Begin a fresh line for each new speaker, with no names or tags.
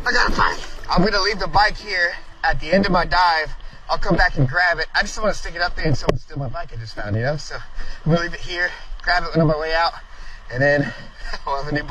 I got a bike. I'm gonna leave the bike here at the end of my dive. I'll come back and grab it. I just don't want to stick it up there and someone steal my bike I just found, you know? So I'm gonna leave it here, grab it on my way out, and then we'll have a new bike.